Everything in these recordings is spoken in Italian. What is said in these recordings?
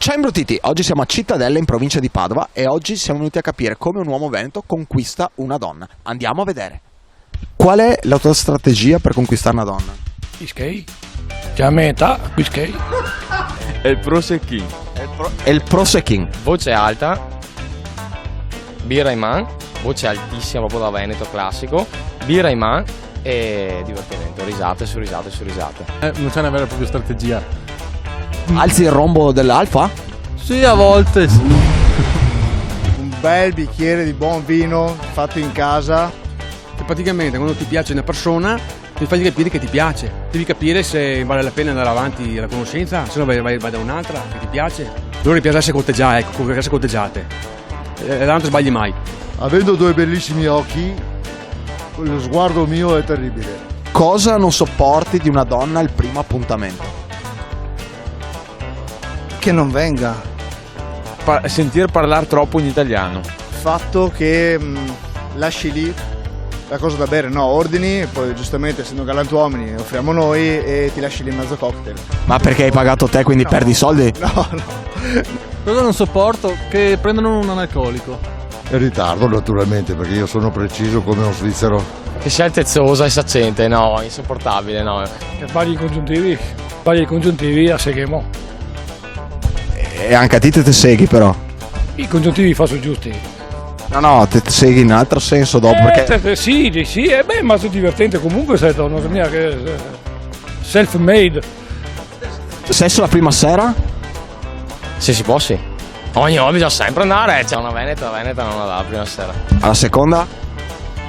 Ciao imbruttiti, oggi siamo a Cittadella in provincia di Padova e oggi siamo venuti a capire come un uomo veneto conquista una donna. Andiamo a vedere. Qual è la tua strategia per conquistare una donna? Whisky, già a metà, whisky. È il prosecchino. È il prosecching. Voce alta, birra in man, voce altissima proprio da Veneto classico, birra in man e divertimento, risate su risate su risate. Non c'è una vera e propria strategia. Alzi il rombo dell'alfa? Sì, a volte sì. Un bel bicchiere di buon vino fatto in casa. Che praticamente quando ti piace una persona devi fargli capire che ti piace, devi capire se vale la pena andare avanti alla conoscenza, se no vai da un'altra che ti piace. Loro piace essere corteggiate, ecco, essere corteggiate. E l'altro sbagli mai. Avendo due bellissimi occhi, lo sguardo mio è terribile. Cosa non sopporti di una donna al primo appuntamento? Che non venga. Sentir parlare troppo in italiano. Il fatto che lasci lì la cosa da bere, no, ordini, e poi giustamente essendo galantuomini offriamo noi e ti lasci lì in mezzo cocktail. Ma perché hai pagato te quindi No. perdi i soldi? No. Cosa non sopporto? Che prendono un analcolico. In ritardo naturalmente, perché io sono preciso come uno svizzero. Che sia altezzosa e saccente, no, insopportabile, no. Che sbagli i congiuntivi a seghemo. E anche a te te segui però. I congiuntivi faccio giusti. No, te segui in altro senso dopo perché... Sì, ma è divertente comunque, sei donna mia che self-made. Sesso la prima sera? Se si può sì. Ogni bisogna sempre andare, c'è una Veneta non la dà la prima sera. Alla seconda?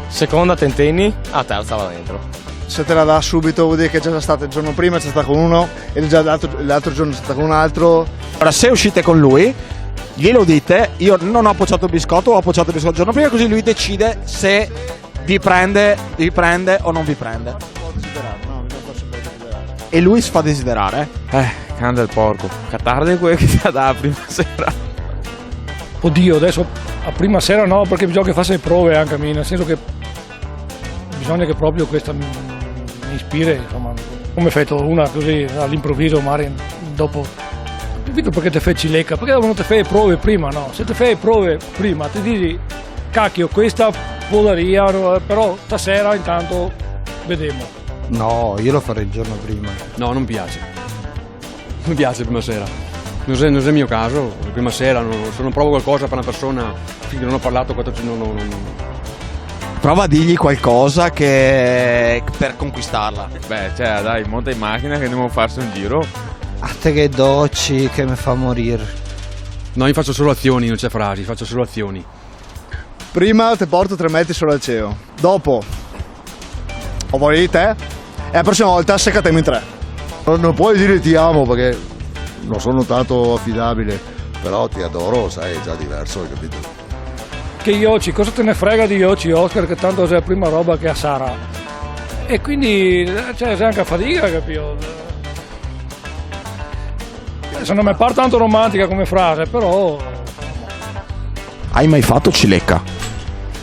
Seconda tentenni, a terza va dentro. Se te la dà subito vuol dire che è già stata il giorno prima, c'è stata con uno e già l'altro giorno c'è stata con un altro. Allora se uscite con lui, glielo dite, io non ho appoggiato il biscotto, ho appoggiato il biscotto il giorno prima, così lui decide se vi prende o non vi prende. E lui si fa desiderare. Canda il porco. Catarde quello che ti dà la prima sera. Oddio, adesso a prima sera no, perché bisogna che faccia le prove anche a me, nel senso che bisogna che proprio questa mi ispiri, insomma. Come fatto una così all'improvviso, magari dopo. Capito perché te fai cilecca? Perché non te fai le prove prima, no? Se te fai le prove prima ti dici, cacchio, questa podaria, però stasera intanto vedremo. No, io lo farei il giorno prima. No, non piace. Non mi piace la prima sera. Non è il mio caso, la prima sera, se non provo qualcosa per una persona finché non ho parlato 4 giorni, Prova a dirgli qualcosa che per conquistarla. Beh, cioè, dai, monta in macchina che andiamo a farsi un giro. A te che docci che mi fa morire. No, io faccio solo azioni, non c'è frasi, faccio solo azioni. Prima ti porto 3 metri solo al cielo. Dopo ho voglia di te e la prossima volta seccatemi in 3. Non puoi dire ti amo perché non sono tanto affidabile, però ti adoro, sai, è già diverso, hai capito? Che Ioci, cosa te ne frega di Ioci, Oscar, che tanto sei la prima roba che ha Sara. E quindi, cioè, sei anche a fatica, capito? Se non mi pare tanto romantica come frase, però... Hai mai fatto cilecca?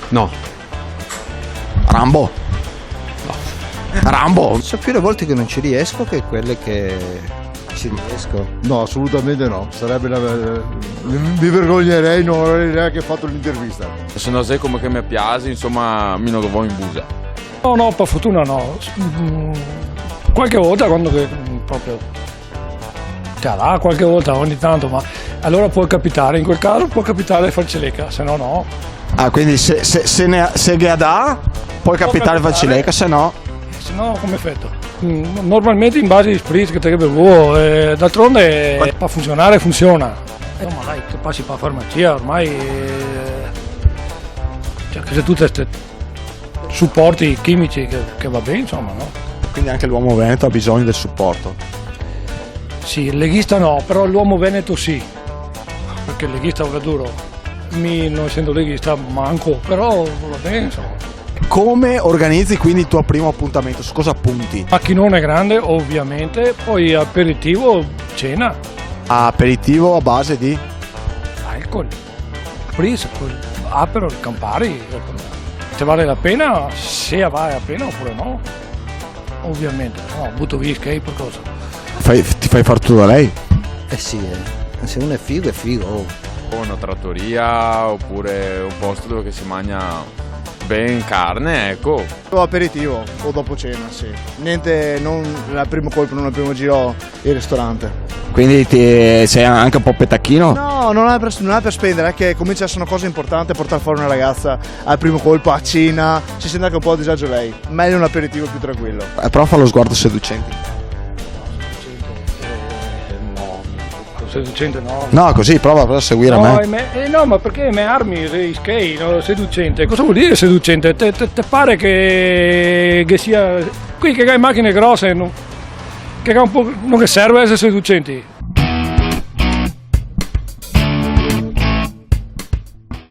No. Rambo? No. Rambo? So più le volte che non ci riesco che quelle che ci riesco. No, assolutamente no, sarebbe mi vergognerei, non avrei neanche fatto l'intervista. Se non sai come che mi piace, insomma, mi non vuoi in busa. No, per fortuna no. Qualche volta quando che proprio... te la dà qualche volta ogni tanto, ma allora può capitare, in quel caso può capitare di far cilecca, se no no. Ah, quindi se che dà, puoi capitare il cilecca, se no... Se no come effetto? Normalmente in base agli spritz che te bevo, d'altronde per funzionare funziona. Ma dai, te passi per la farmacia ormai, cioè che se tu te supporti chimici che va bene, insomma, no? Quindi anche l'uomo veneto ha bisogno del supporto. Sì, il leghista no, però l'uomo veneto sì, perché il leghista è duro. Non essendo leghista manco, però va bene, insomma. Come organizzi quindi il tuo primo appuntamento? Su cosa punti? Macchinone grande, ovviamente, poi aperitivo, cena, Aperitivo a base di? alcol, spritz, Aperol, Campari. Se vale la pena, se vale la pena oppure no. Ovviamente, no, butto via skate per cosa. Ti fai far tutto da lei? Eh sì, Se uno è figo è figo. Una trattoria oppure un posto dove si mangia ben carne, ecco. O aperitivo o dopo cena, sì. Niente, non al primo colpo, non al primo giro il ristorante. Quindi sei anche un po' petacchino? No, non è per spendere, è che comincia a essere una cosa importante portare fuori una ragazza al primo colpo a cena, si sente anche un po' a disagio lei. Meglio un aperitivo più tranquillo. Prova a fare lo sguardo seducente. Seducente no. No, così prova a seguire me. No, ma perché me armi skate, no? Seducente? Cosa vuol dire seducente? Te pare che sia qui che hai macchine grosse, che un po', non che serve essere seducenti?